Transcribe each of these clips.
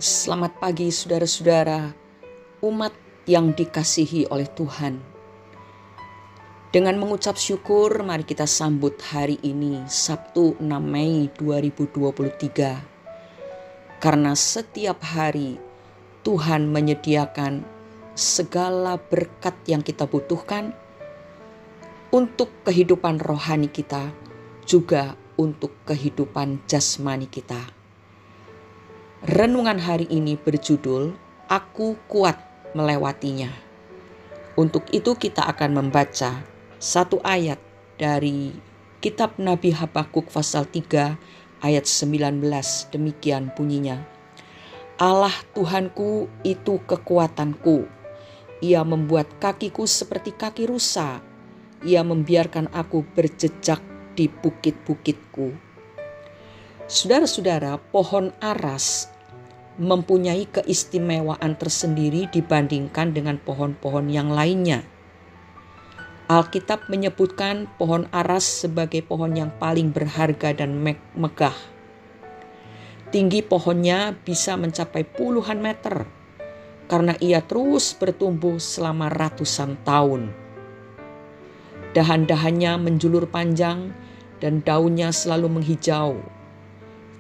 Selamat pagi saudara-saudara, umat yang dikasihi oleh Tuhan. Dengan mengucap syukur, mari kita sambut hari ini, Sabtu 6 Mei 2023. Karena setiap hari Tuhan menyediakan segala berkat yang kita butuhkan untuk kehidupan rohani kita, juga untuk kehidupan jasmani kita. Renungan hari ini berjudul, Aku Kuat Melewatinya. Untuk itu kita akan membaca satu ayat dari kitab Nabi Habakuk pasal 3 ayat 19. Demikian bunyinya. Allah Tuhanku itu kekuatanku. Ia membuat kakiku seperti kaki rusa. Ia membiarkan aku berjejak di bukit-bukitku. Saudara-saudara, pohon aras mempunyai keistimewaan tersendiri dibandingkan dengan pohon-pohon yang lainnya. Alkitab menyebutkan pohon aras sebagai pohon yang paling berharga dan megah. Tinggi pohonnya bisa mencapai puluhan meter karena ia terus bertumbuh selama ratusan tahun. Dahan-dahannya menjulur panjang dan daunnya selalu menghijau.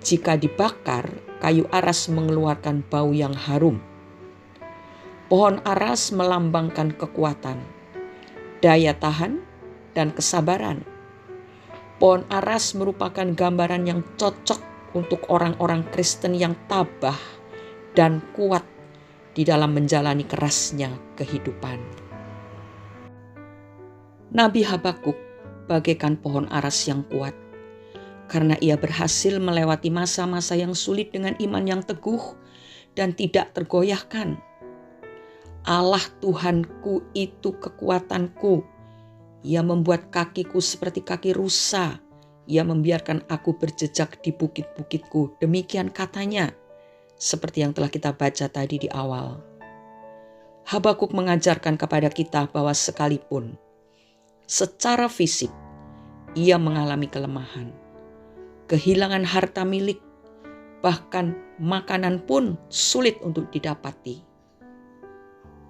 Jika dibakar, kayu aras mengeluarkan bau yang harum. Pohon aras melambangkan kekuatan, daya tahan, dan kesabaran. Pohon aras merupakan gambaran yang cocok untuk orang-orang Kristen yang tabah dan kuat di dalam menjalani kerasnya kehidupan. Nabi Habakuk bagaikan pohon aras yang kuat, karena ia berhasil melewati masa-masa yang sulit dengan iman yang teguh dan tidak tergoyahkan. Allah Tuhanku itu kekuatanku. Ia membuat kakiku seperti kaki rusa. Ia membiarkan aku berjejak di bukit-bukitku. Demikian katanya, seperti yang telah kita baca tadi di awal. Habakuk mengajarkan kepada kita bahwa sekalipun secara fisik ia mengalami kelemahan, kehilangan harta milik, bahkan makanan pun sulit untuk didapati.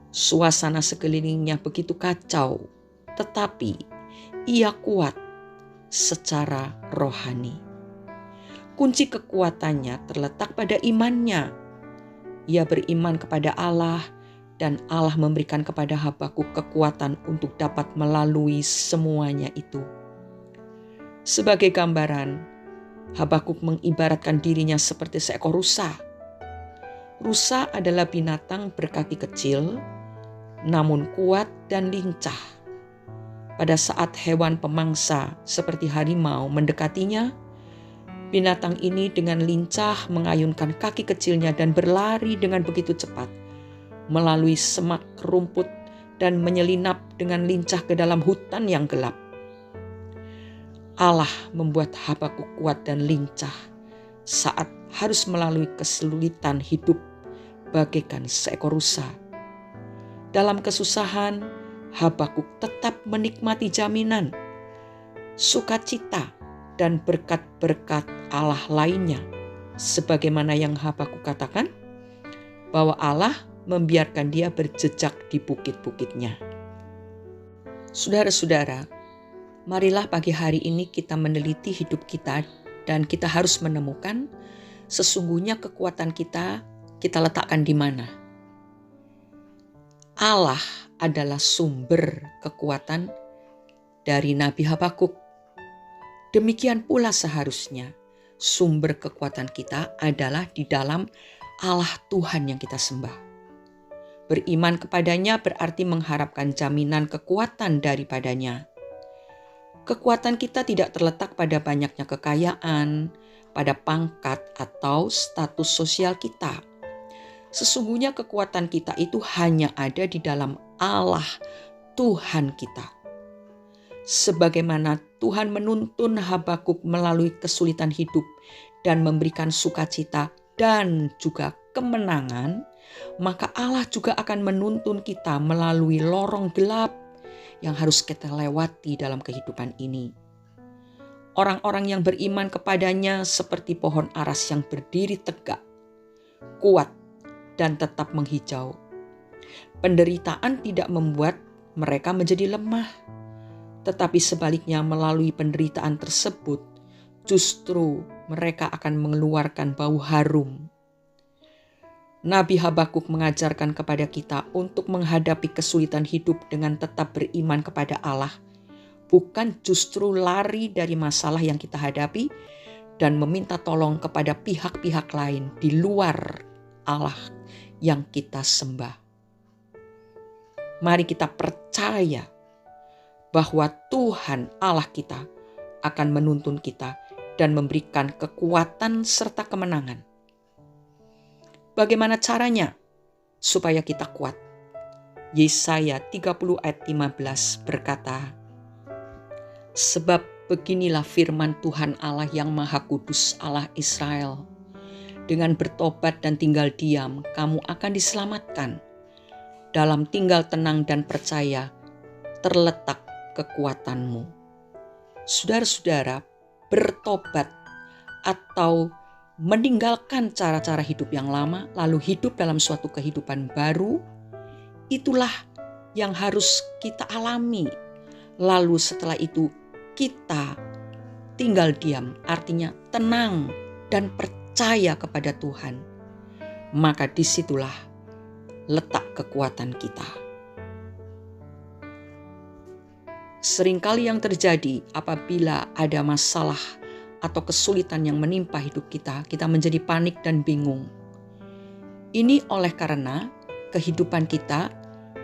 Suasana sekelilingnya begitu kacau, tetapi ia kuat secara rohani. Kunci kekuatannya terletak pada imannya. Ia beriman kepada Allah dan Allah memberikan kepada Habakuk kekuatan untuk dapat melalui semuanya itu. Sebagai gambaran, Habakuk mengibaratkan dirinya seperti seekor rusa. Rusa adalah binatang berkaki kecil, namun kuat dan lincah. Pada saat hewan pemangsa seperti harimau mendekatinya, binatang ini dengan lincah mengayunkan kaki kecilnya dan berlari dengan begitu cepat, melalui semak rumput dan menyelinap dengan lincah ke dalam hutan yang gelap. Allah membuat Habakuk kuat dan lincah saat harus melalui kesulitan hidup bagaikan seekor rusa. Dalam kesusahan, Habakuk tetap menikmati jaminan, sukacita, dan berkat-berkat Allah lainnya. Sebagaimana yang Habakuk katakan, bahwa Allah membiarkan dia berjejak di bukit-bukitnya. Saudara-saudara, marilah pagi hari ini kita meneliti hidup kita dan kita harus menemukan sesungguhnya kekuatan kita letakkan di mana. Allah adalah sumber kekuatan dari Nabi Habakuk. Demikian pula seharusnya sumber kekuatan kita adalah di dalam Allah Tuhan yang kita sembah. Beriman kepadanya berarti mengharapkan jaminan kekuatan daripadanya. Kekuatan kita tidak terletak pada banyaknya kekayaan, pada pangkat atau status sosial kita. Sesungguhnya kekuatan kita itu hanya ada di dalam Allah Tuhan kita. Sebagaimana Tuhan menuntun Habakuk melalui kesulitan hidup dan memberikan sukacita dan juga kemenangan, maka Allah juga akan menuntun kita melalui lorong gelap yang harus kita lewati dalam kehidupan ini. Orang-orang yang beriman kepadanya seperti pohon aras yang berdiri tegak, kuat dan tetap menghijau. Penderitaan tidak membuat mereka menjadi lemah, tetapi sebaliknya melalui penderitaan tersebut justru mereka akan mengeluarkan bau harum. Nabi Habakuk mengajarkan kepada kita untuk menghadapi kesulitan hidup dengan tetap beriman kepada Allah, bukan justru lari dari masalah yang kita hadapi dan meminta tolong kepada pihak-pihak lain di luar Allah yang kita sembah. Mari kita percaya bahwa Tuhan Allah kita akan menuntun kita dan memberikan kekuatan serta kemenangan. Bagaimana caranya supaya kita kuat? Yesaya 30 ayat 15 berkata, "Sebab beginilah firman Tuhan Allah yang Maha Kudus, Allah Israel. Dengan bertobat dan tinggal diam, kamu akan diselamatkan. Dalam tinggal tenang dan percaya, terletak kekuatanmu." Saudara-saudara, bertobat atau meninggalkan cara-cara hidup yang lama, lalu hidup dalam suatu kehidupan baru, itulah yang harus kita alami. Lalu setelah itu kita tinggal diam, artinya tenang dan percaya kepada Tuhan. Maka disitulah letak kekuatan kita. Seringkali yang terjadi apabila ada masalah atau kesulitan yang menimpa hidup kita, kita menjadi panik dan bingung. Ini oleh karena kehidupan kita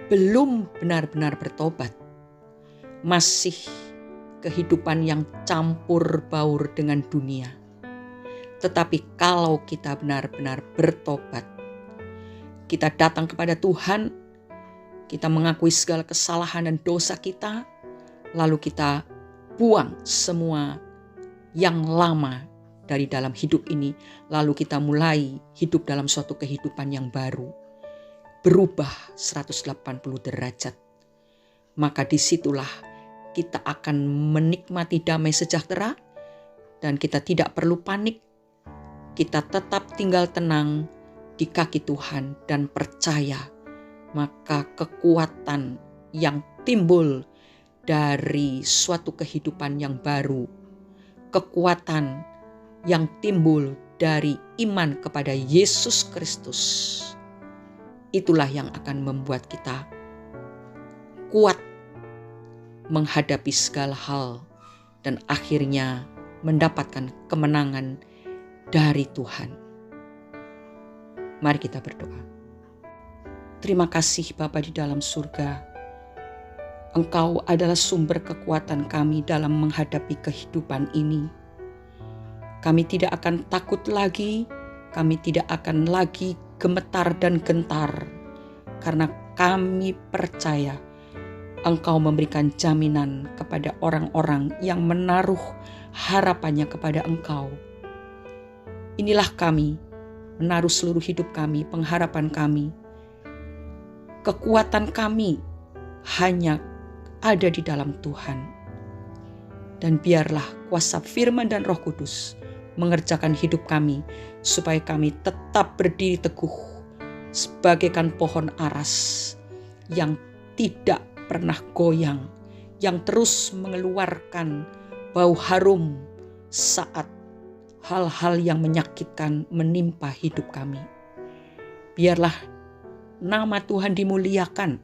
belum benar-benar bertobat. Masih kehidupan yang campur baur dengan dunia. Tetapi kalau kita benar-benar bertobat, kita datang kepada Tuhan, kita mengakui segala kesalahan dan dosa kita, lalu kita buang semua yang lama dari dalam hidup ini, lalu kita mulai hidup dalam suatu kehidupan yang baru, berubah 180 derajat. Maka disitulah kita akan menikmati damai sejahtera dan kita tidak perlu panik. Kita tetap tinggal tenang di kaki Tuhan dan percaya, maka kekuatan yang timbul dari suatu kehidupan yang baru, kekuatan yang timbul dari iman kepada Yesus Kristus, itulah yang akan membuat kita kuat menghadapi segala hal dan akhirnya mendapatkan kemenangan dari Tuhan. Mari kita berdoa. Terima kasih Bapa di dalam surga. Engkau adalah sumber kekuatan kami dalam menghadapi kehidupan ini. Kami tidak akan takut lagi, kami tidak akan lagi gemetar dan gentar, karena kami percaya Engkau memberikan jaminan kepada orang-orang yang menaruh harapannya kepada Engkau. Inilah kami, menaruh seluruh hidup kami, pengharapan kami, kekuatan kami hanya ada di dalam Tuhan. Dan biarlah kuasa firman dan Roh Kudus mengerjakan hidup kami supaya kami tetap berdiri teguh sebagaikan pohon aras yang tidak pernah goyang, yang terus mengeluarkan bau harum saat hal-hal yang menyakitkan menimpa hidup kami. Biarlah nama Tuhan dimuliakan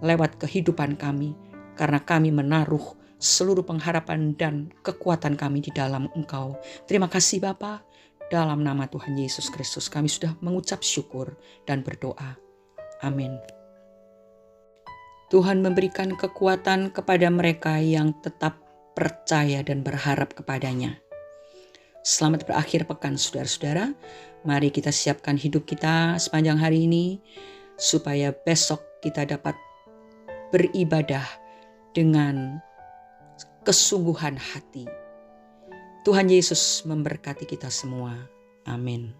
lewat kehidupan kami, karena kami menaruh seluruh pengharapan dan kekuatan kami di dalam Engkau. Terima kasih Bapa, dalam nama Tuhan Yesus Kristus kami sudah mengucap syukur dan berdoa. Amin. Tuhan memberikan kekuatan kepada mereka yang tetap percaya dan berharap kepadanya. Selamat berakhir pekan saudara-saudara. Mari kita siapkan hidup kita sepanjang hari ini, supaya besok kita dapat beribadah dengan kesungguhan hati. Tuhan Yesus memberkati kita semua. Amin.